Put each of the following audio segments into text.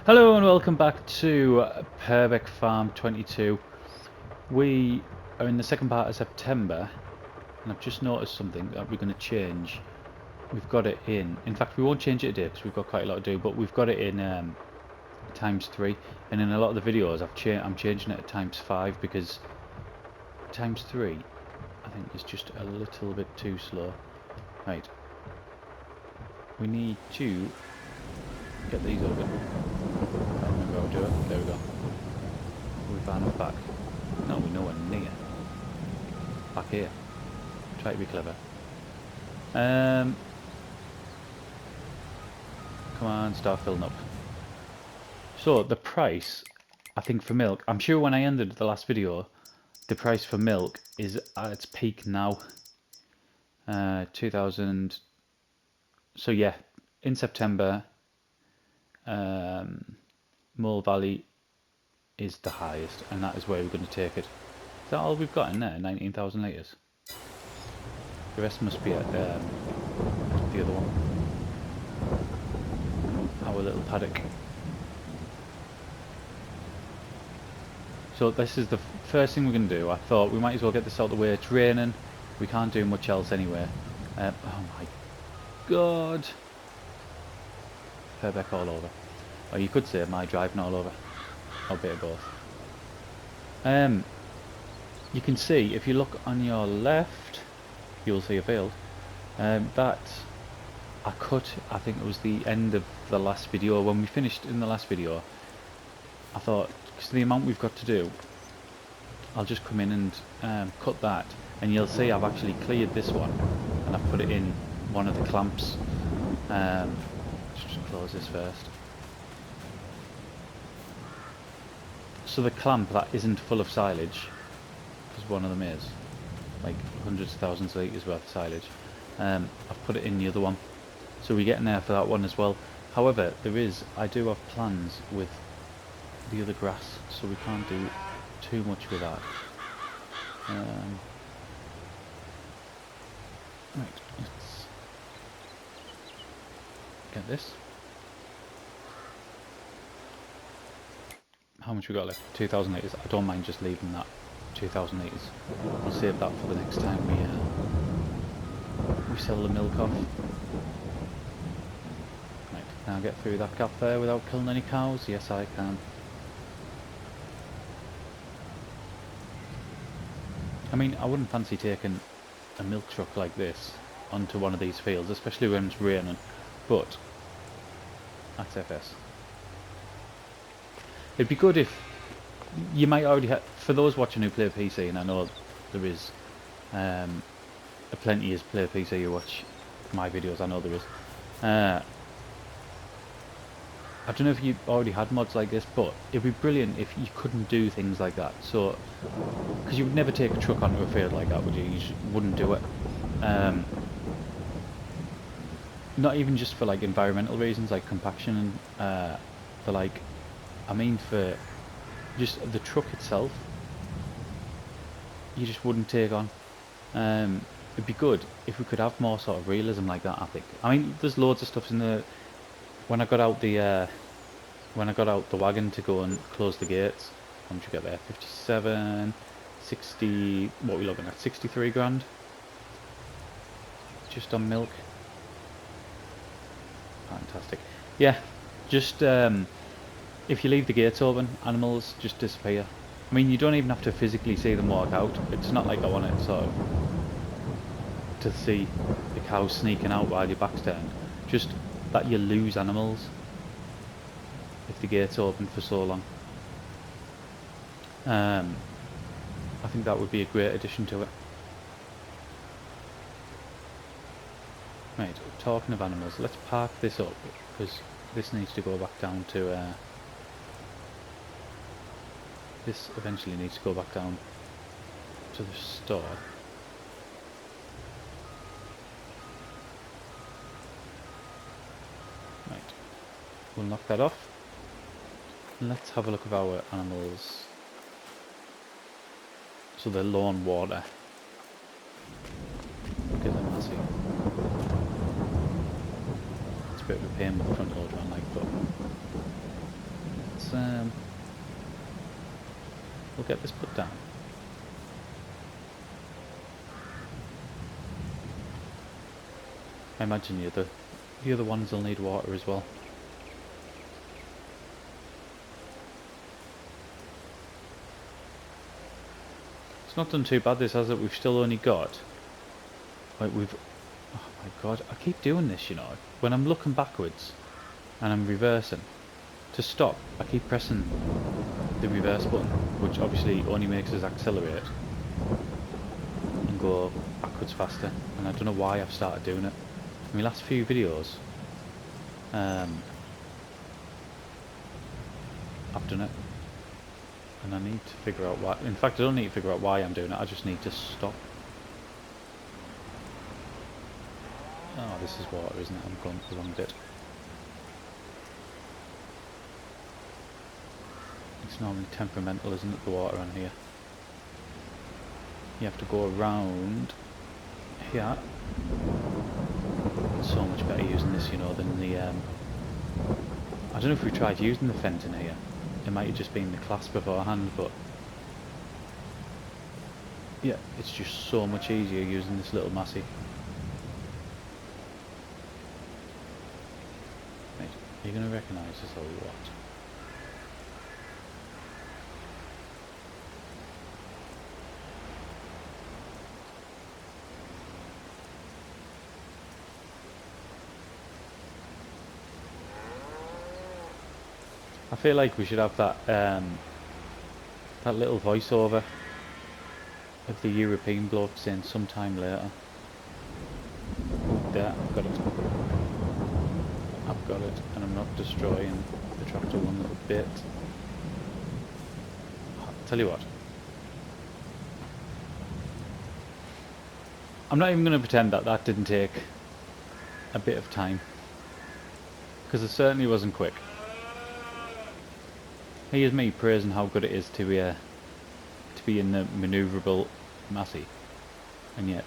Hello and welcome back to Purbeck Farm 22. We are in the second part of September and I've just noticed something that we're going to change. We've got it in fact we won't change it today because we've got quite a lot to do, but we've got it in ×3, and in a lot of the videos I'm changing it to ×5 because ×3 I think is just a little bit too slow. Right, we need to get these open. I don't remember how to do it. There we go. We found it back. No, we're nowhere near. Back here. Try to be clever. Come on, start filling up. So the price, I think for milk, I'm sure when I ended the last video, the price for milk is at its peak now. 2000. So yeah, in September, Mole Valley is the highest, and that is where we're going to take it. Is that all we've got in there? 19,000 litres. The rest must be at the other one. Our little paddock. So this is the first thing we're going to do. I thought we might as well get this out of the way. It's raining. We can't do much else anyway. Oh my god. Purbeck all over. Or you could say my driving all over. Or a bit of both. You can see, if you look on your left, you'll see a field. That I cut, I think it was the end of the last video. When we finished in the last video, I thought, because the amount we've got to do, I'll just come in and cut that, and you'll see I've actually cleared this one and I've put it in one of the clamps. Just close this first. So the clamp that isn't full of silage, because one of them is, like hundreds of thousands of litres worth of silage, I've put it in the other one, so we're getting there for that one as well. However, I do have plans with the other grass, so we can't do too much with that. Right, let's get this. How much we got left? 2,000 litres. I don't mind just leaving that 2,000 litres. We'll save that for the next time we sell the milk off. Right, can I get through that gap there without killing any cows? Yes, I can. I mean, I wouldn't fancy taking a milk truck like this onto one of these fields, especially when it's raining, but that's FS. It'd be good if you might already have, for those watching who play PC, and I know there is plenty of play PC who watch my videos, I know there is. I don't know if you already had mods like this, but it'd be brilliant if you couldn't do things like that. So, because you would never take a truck onto a field like that, would you? You just wouldn't do it. Not even just for like environmental reasons, like compaction and for like, I mean for just the truck itself, you just wouldn't take on. It'd be good if we could have more sort of realism like that, I think. I mean, there's loads of stuff in the... When I got out the wagon to go and close the gates, how much you get there? 57, 60, what are we looking at? 63 grand? Just on milk. Fantastic. Yeah, just if you leave the gates open, animals just disappear. I mean, you don't even have to physically see them walk out. It's not like I want it sort of to see the cows sneaking out while your back's turned. Just that you lose animals if the gate's open for so long. I think that would be a great addition to it. Right, talking of animals, let's park this up because this needs to go back down to this eventually needs to go back down to the store. Right, we'll knock that off. Let's have a look at our animals. So they're low on water. Look at them, I see. bit of a pain with the front loader on, like, but it's, we'll get this put down. I imagine the other ones will need water as well. It's not done too bad, this, has it? We've still only got, like, oh my god, I keep doing this, you know. When I'm looking backwards and I'm reversing, to stop, I keep pressing the reverse button, which obviously only makes us accelerate and go backwards faster. And I don't know why I've started doing it. In my last few videos, I've done it, and I need to figure out why. In fact, I don't need to figure out why I'm doing it, I just need to stop. Oh, this is water, isn't it? I'm going the wrong bit. It's normally temperamental, isn't it, the water on here? You have to go around here. It's so much better using this, you know, than the, I don't know if we tried using the fence in here. It might have just been the class beforehand, but yeah, it's just so much easier using this little Massey. Right, you're going to recognise this or what? I feel like we should have that that little voiceover of the European bloke saying sometime later. There, I've got it. I've got it, and I'm not destroying the tractor one little bit. I'll tell you what. I'm not even going to pretend that that didn't take a bit of time, because it certainly wasn't quick. Here's me praising how good it is to be in the manoeuvrable Massey, and yet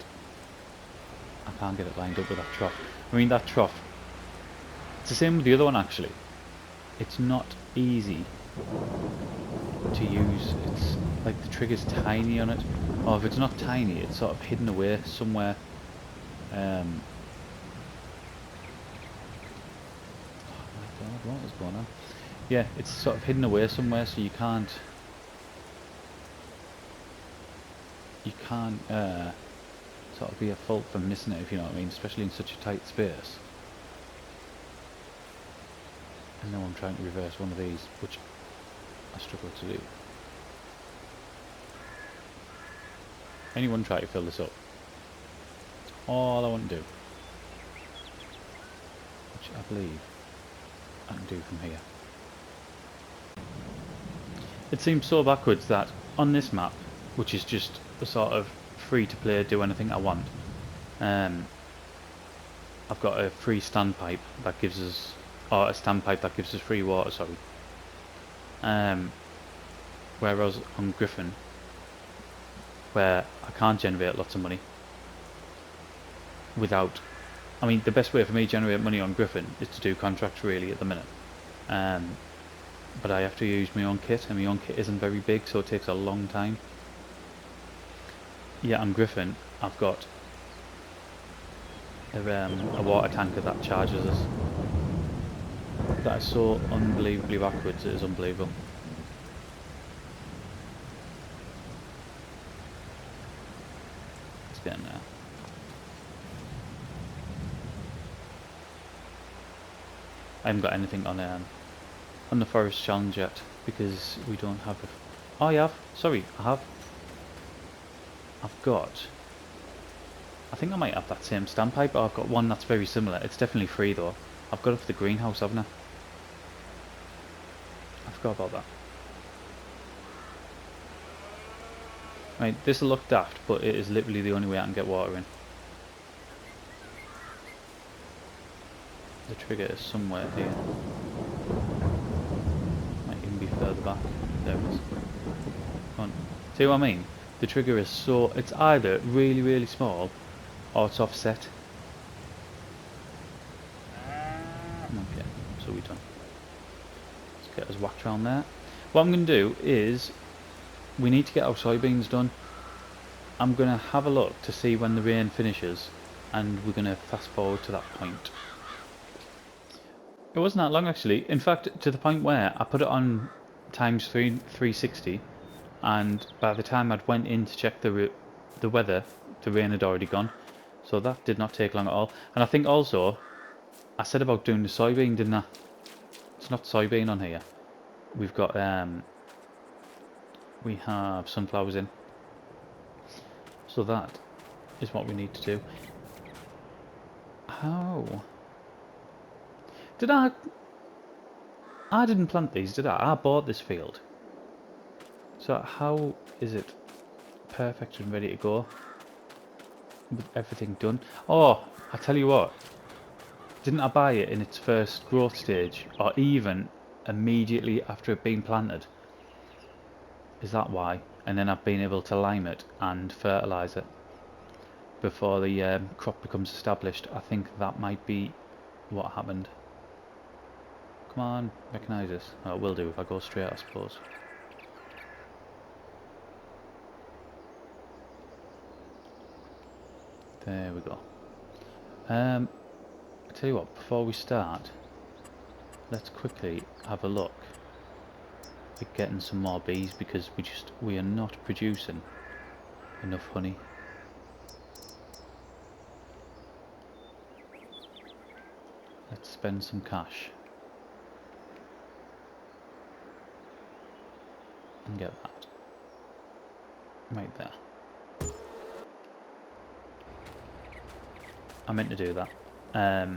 I can't get it lined up with that trough. I mean, that trough, it's the same with the other one actually. It's not easy to use. It's like the trigger's tiny on it, or if it's not tiny, it's sort of hidden away somewhere. Oh my god, what is going on? Yeah, it's sort of hidden away somewhere, so you can't sort of be at fault for missing it, if you know what I mean, especially in such a tight space. And now I'm trying to reverse one of these, which I struggle to do. Anyone try to fill this up? All I want to do, which I believe I can do from here. It seems so backwards that on this map, which is just a sort of free to play, do anything I want, I've got a free standpipe that gives us, or a standpipe that gives us free water, sorry. Whereas on Griffin, where I can't generate lots of money without, I mean, the best way for me to generate money on Griffin is to do contracts really at the minute. But I have to use my own kit, and my own kit isn't very big, so it takes a long time. Yeah, on Griffin, I've got a water tanker that charges us. That is so unbelievably backwards, it is unbelievable. It's getting there. I haven't got anything on the forest challenge yet, because we don't have a... Oh, I have. Sorry, I have. I've got... I think I might have that same standpipe, but I've got one that's very similar. It's definitely free though. I've got it for the greenhouse, haven't I? I forgot about that. Right, this will look daft, but it is literally the only way I can get water in. The trigger is somewhere here. Might even be further back. There it is. Come on. See what I mean? The trigger is so... it's either really, really small, or it's offset. Okay, so we're done. Let's get us whacked around there. What I'm going to do is, we need to get our soybeans done. I'm going to have a look to see when the rain finishes, and we're going to fast forward to that point. It wasn't that long actually. In fact, to the point where I put it on times 360, and by the time I'd went in to check the weather, the rain had already gone. So that did not take long at all. And I think also, I said about doing the soybean, didn't I? It's not soybean on here. We've got we have sunflowers in. So that is what we need to do. How? Did I didn't plant these, did I? I bought this field. So how is it perfect and ready to go? With everything done. Oh, I tell you what. Didn't I buy it in its first growth stage? Or even immediately after it being planted? Is that why? And then I've been able to lime it and fertilise it before the crop becomes established. I think that might be what happened. Come on, recognise this. Oh, it will do if I go straight, I suppose. There we go. I tell you what, before we start, let's quickly have a look at getting some more bees, because we are not producing enough honey. Let's spend some cash and get that right there. I meant to do that. I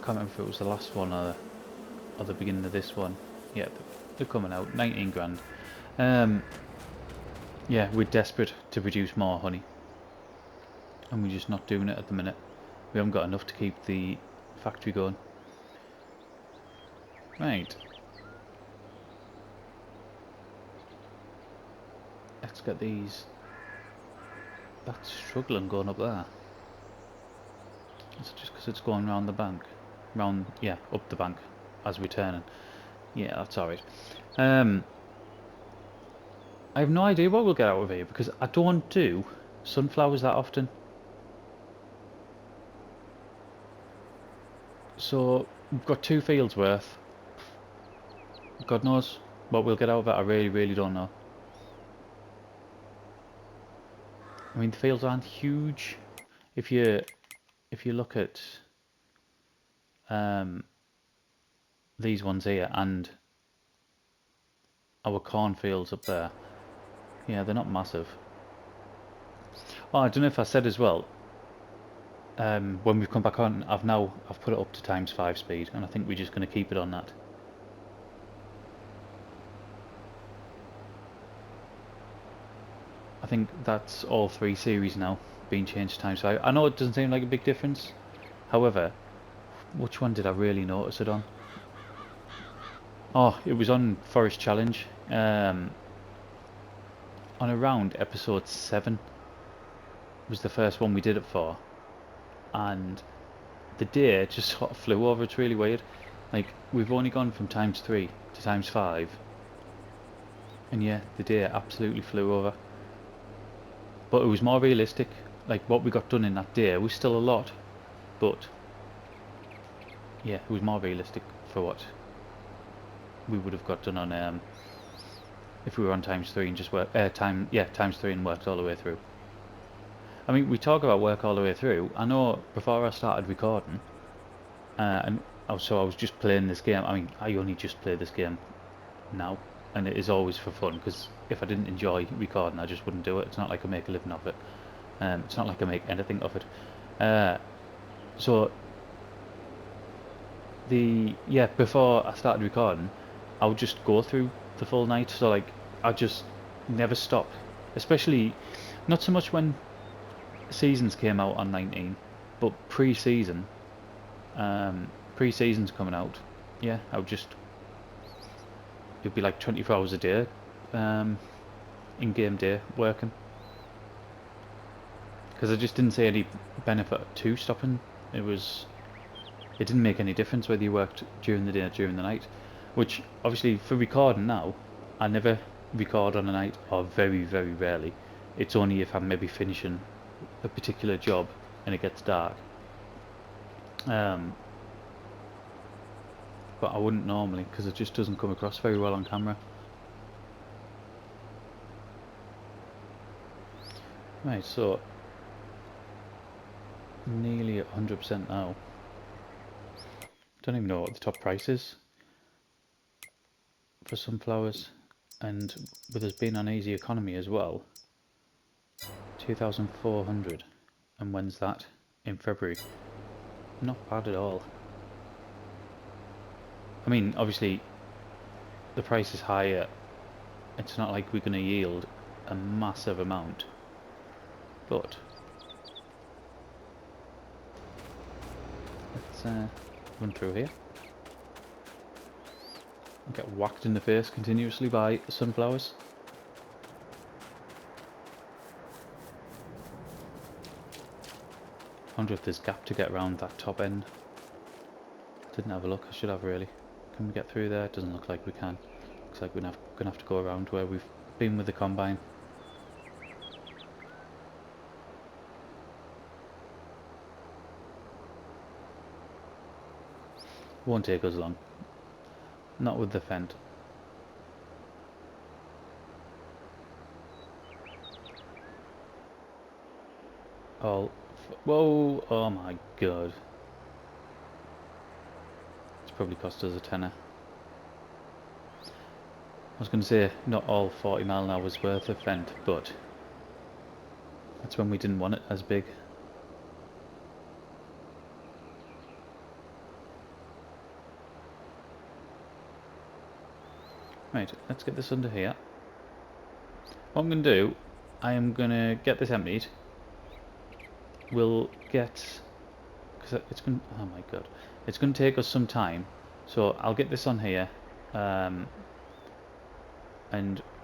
can't remember if it was the last one or the beginning of this one. Yeah, they're coming out. 19 grand. Yeah, we're desperate to produce more honey, and we're just not doing it at the minute. We haven't got enough to keep the factory going. Right. Let's get these. That's struggling going up there. It's just because it's going round the bank. Yeah, up the bank as we're turning. Yeah, that's alright. I have no idea what we'll get out of here, because I don't do sunflowers that often. So we've got 2 fields worth. God knows what we'll get out of it. I really, really don't know. I mean, the fields aren't huge. If you look at these ones here and our cornfields up there, yeah, they're not massive. Oh, I don't know if I said as well. When we've come back on, I've put it up to ×5 speed, and I think we're just going to keep it on that. I think that's all 3 series now being changed to ×5. I know it doesn't seem like a big difference. However, which one did I really notice it on? Oh, it was on Forest Challenge. On around episode 7 was the first one we did it for, and the deer just sort of flew over. It's really weird. Like, we've only gone from ×3 to ×5, and yeah, the deer absolutely flew over. But it was more realistic. Like, what we got done in that day was still a lot, but yeah, it was more realistic for what we would have got done on if we were on ×3 and just work ×3 and worked all the way through. I mean, we talk about work all the way through. I know before I started recording, and I was just playing this game. I mean, I only just play this game now, and it is always for fun, because if I didn't enjoy recording, I just wouldn't do it. It's not like I make a living off it. It's not like I make anything of it. So before I started recording, I would just go through the full night. So like, I just never stop. Especially, not so much when seasons came out on 19, but pre-season's coming out. Yeah, I would just, it'd be like 24 hours a day, in-game day working, because I just didn't see any benefit to stopping. It was it didn't make any difference whether you worked during the day or during the night. Which, obviously, for recording now, I never record on a night, or very, very rarely. It's only if I'm maybe finishing a particular job and it gets dark. But I wouldn't normally, because it just doesn't come across very well on camera. Right, so nearly 100% now. Don't even know what the top price is for sunflowers, and with us being on easy economy as well, 2,400. And when's that? In February. Not bad at all. I mean, obviously the price is higher. It's not like we're going to yield a massive amount, but let's run through here. Get whacked in the face continuously by sunflowers. I wonder if there's gap to get around that top end. Didn't have a look, I should have really. Can we get through there? It doesn't look like we can. Looks like we're gonna have to go around where we've been with the combine. Won't take us long. Not with the Fendt. Whoa! Oh my god. It's probably cost us a tenner. I was going to say not all 40 mile an hour was worth a Fendt, but that's when we didn't want it as big. Right, let's get this under here. What I'm going to do, I am going to get this emptied. We'll get, because it's going, oh my god, it's going to take us some time, so I'll get this on here, and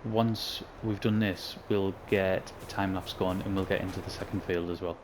once we've done this, we'll get a time lapse going, and we'll get into the second field as well.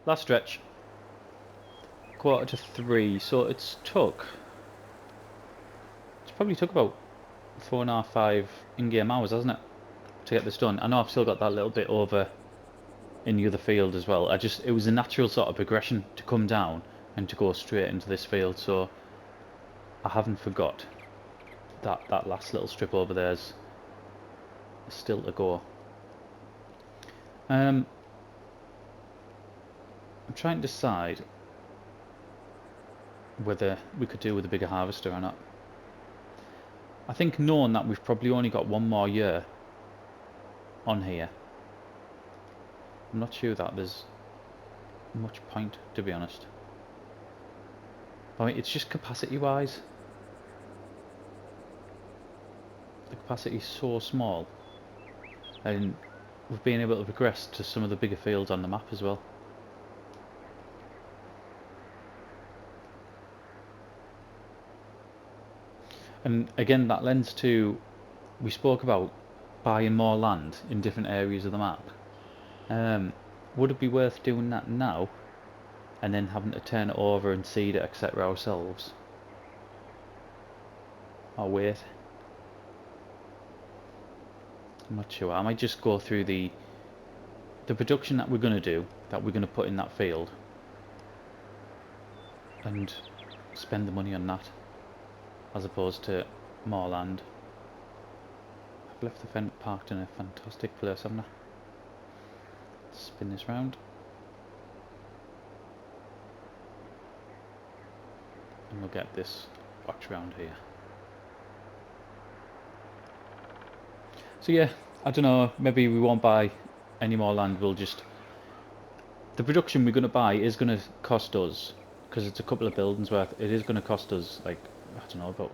Last stretch, 2:45, so it's probably took about 4.5, 5 in-game hours, hasn't it, to get this done. I know I've still got that little bit over in the other field as well. It was a natural sort of progression to come down and to go straight into this field, so I haven't forgot that last little strip over there's still to go. I'm trying to decide whether we could do with a bigger harvester or not. I think, knowing that we've probably only got one more year on here, I'm not sure that there's much point, to be honest. I mean, it's just capacity-wise. The capacity is so small, and we've been able to progress to some of the bigger fields on the map as well. And again, that lends to, we spoke about buying more land in different areas of the map. Would it be worth doing that now, and then having to turn it over and seed it, etc. ourselves? Or wait? I'm not sure. I might just go through the production that we're going to do, that we're going to put in that field, and spend the money on that, as opposed to more land. I've left the Fendt parked in a fantastic place, haven't I? Spin this round. And we'll get this box round here. So yeah, I don't know, maybe we won't buy any more land, we'll just... The production we're going to buy is going to cost us, because it's a couple of buildings worth, it is going to cost us, like, I don't know, about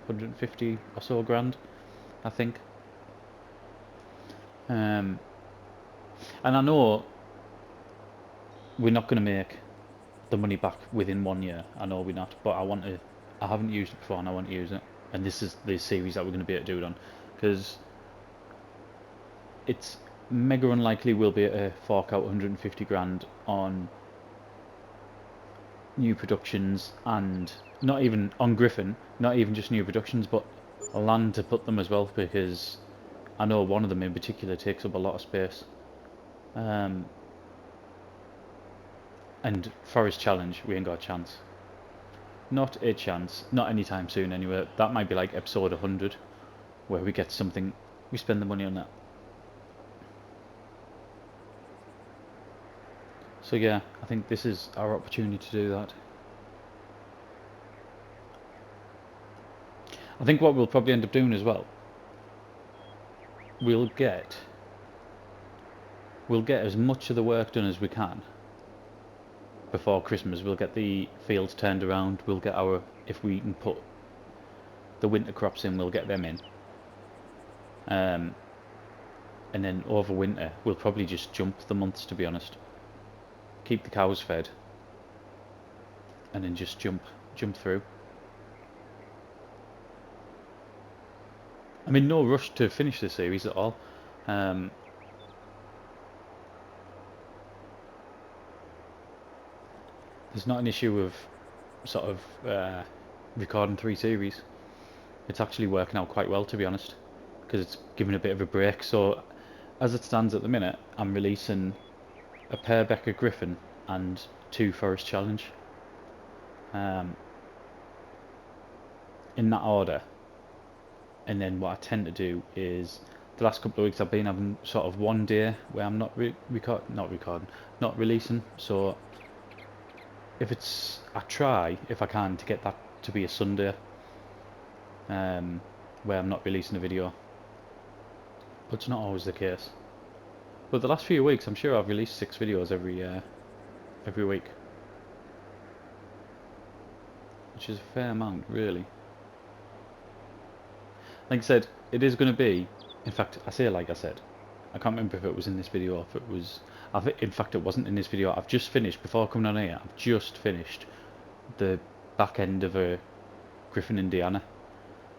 150 or so grand, I think. And I know we're not going to make the money back within 1 year, I know we're not, but I haven't used it before and I want to use it. And this is the series that we're going to be able to do it on, because it's mega unlikely we'll be able to fork out 150 grand on new productions, and not even on Griffin, not even just new productions, but land to put them as well, because I know one of them in particular takes up a lot of space. And Forest Challenge, we ain't got a chance. Not a chance, not anytime soon anyway. That might be like episode 100, where we get something, we spend the money on that. So yeah, I think this is our opportunity to do that. I think what we'll probably end up doing as well, we'll get as much of the work done as we can before Christmas. We'll get the fields turned around, we'll get our, if we can put the winter crops in, we'll get them in. And then over winter, we'll probably just jump the months, to be honest. Keep the cows fed, and then just jump through. I'm in no rush to finish this series at all. There's not an issue of sort of recording 3 series. It's actually working out quite well, to be honest, because it's given a bit of a break. So as it stands at the minute, I'm releasing a Purbeck Griffin and 2 Forest Challenge, in that order. And then what I tend to do is, the last couple of weeks I've been having sort of one day where I'm not releasing. So if it's, I try if I can to get that to be a Sunday, where I'm not releasing a video, but it's not always the case. But the last few weeks I'm sure I've released 6 videos every week, which is a fair amount, really. Like I said, it is going to be, in fact, I say like I said, I can't remember if it was in this video or if it was, in fact it wasn't in this video. I've just finished, before coming on here, I've just finished the back end of a Griffin Indiana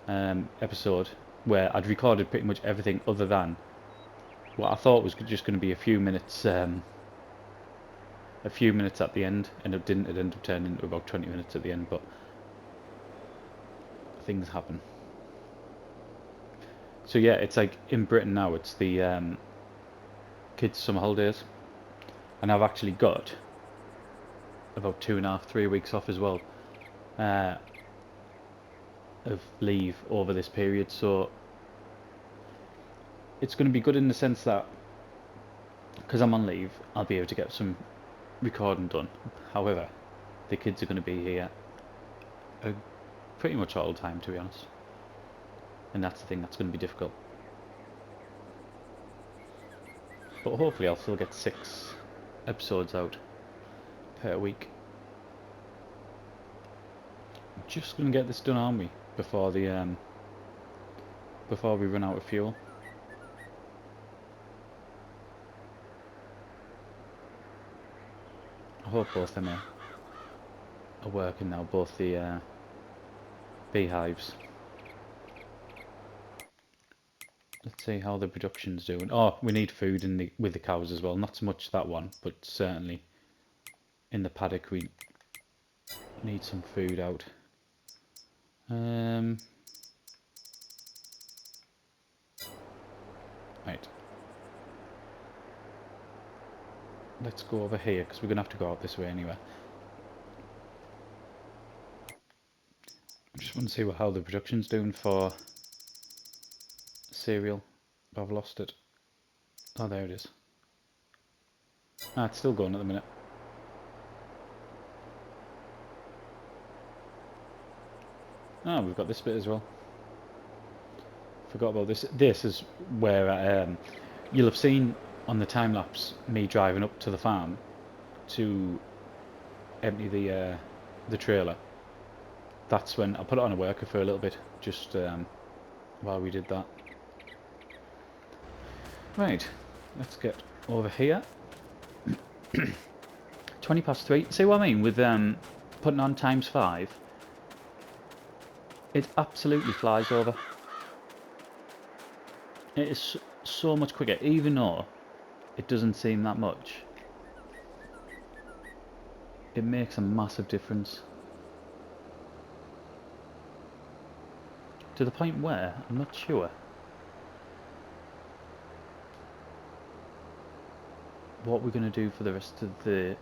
episode, where I'd recorded pretty much everything other than what I thought was just going to be a few minutes at the end, and it didn't. It ended up turning into about 20 minutes at the end, but things happen. So yeah, it's like in Britain now, it's the kids' summer holidays, and I've actually got about 2.5, 3 weeks off as well, of leave over this period. So it's going to be good in the sense that, because I'm on leave, I'll be able to get some recording done. However, the kids are going to be here pretty much all the time, to be honest. And that's the thing that's going to be difficult. But hopefully I'll still get 6 episodes out. per week. I'm just gonna get this done, aren't we? Before the before we run out of fuel. I hope both of them are working now, both the beehives. Let's see how the production's doing. Oh, we need food with the cows as well. Not so much that one, but certainly in the paddock we need some food out. Right. Let's go over here because we're gonna have to go out this way anyway. I just want to see how the production's doing for cereal. I've lost it. Oh, there it is. Ah, it's still going at the minute. Ah, we've got this bit as well. Forgot about this. This is where you'll have seen on the time lapse me driving up to the farm to empty the trailer. That's when I put it on a worker for a little bit, just while we did that. Right, let's get over here. 20 past 3. See what I mean with putting on ×5? It absolutely flies over. It is so much quicker, even though it doesn't seem that much. It makes a massive difference. To the point where I'm not sure what we're going to do for the rest of the...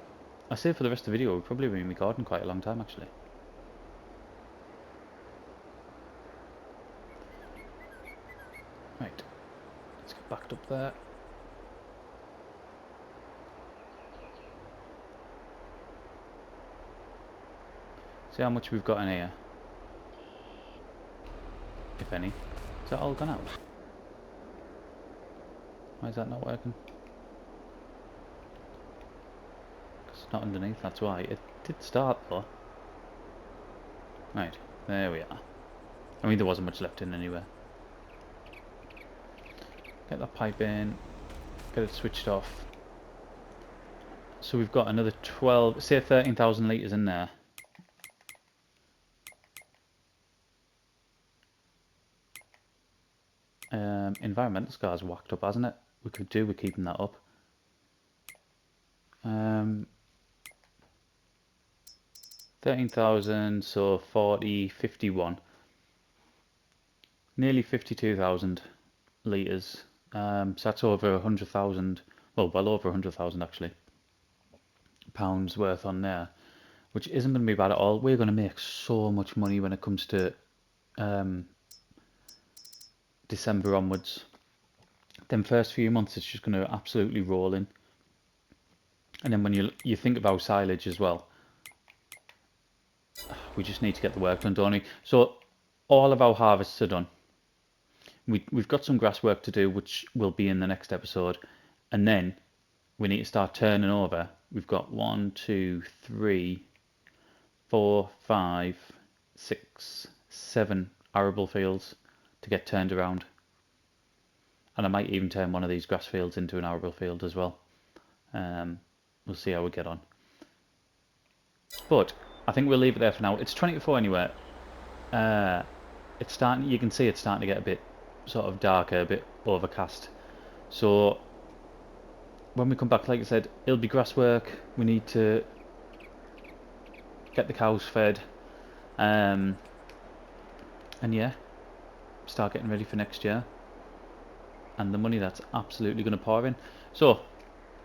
I say for the rest of the video, we've probably been in my garden quite a long time actually. Right, let's get backed up there. See how much we've got in here. If any. Is that all gone out? Why is that not working? Because it's not underneath, that's why. It did start though. Right, there we are. I mean, there wasn't much left in anyway. Get that pipe in, get it switched off. So we've got another 12, say 13,000 litres in there. Environmental scar's whacked up, hasn't it? We could do with keeping that up. 13,000, so 40, 51. Nearly 52,000 litres. So that's over 100,000, well over 100,000 actually, pounds worth on there, which isn't going to be bad at all. We're going to make so much money when it comes to December onwards. Them first few months it's just going to absolutely roll in. And then when you think about silage as well, we just need to get the work done, don't we? So all of our harvests are done. We've got some grass work to do, which will be in the next episode, and then we need to start turning over. We've got 1, 2, 3, 4, 5, 6, 7 arable fields to get turned around, and I might even turn one of these grass fields into an arable field as well. We'll see how we get on, but I think we'll leave it there for now. It's 24 anyway. It's starting. You can see it's starting to get a bit sort of darker, a bit overcast. So when we come back, like I said, it'll be grass work. We need to get the cows fed, and yeah, start getting ready for next year and the money that's absolutely going to pour in. So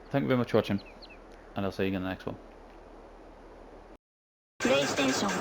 thank you very much for watching, and I'll see you in the next one. PlayStation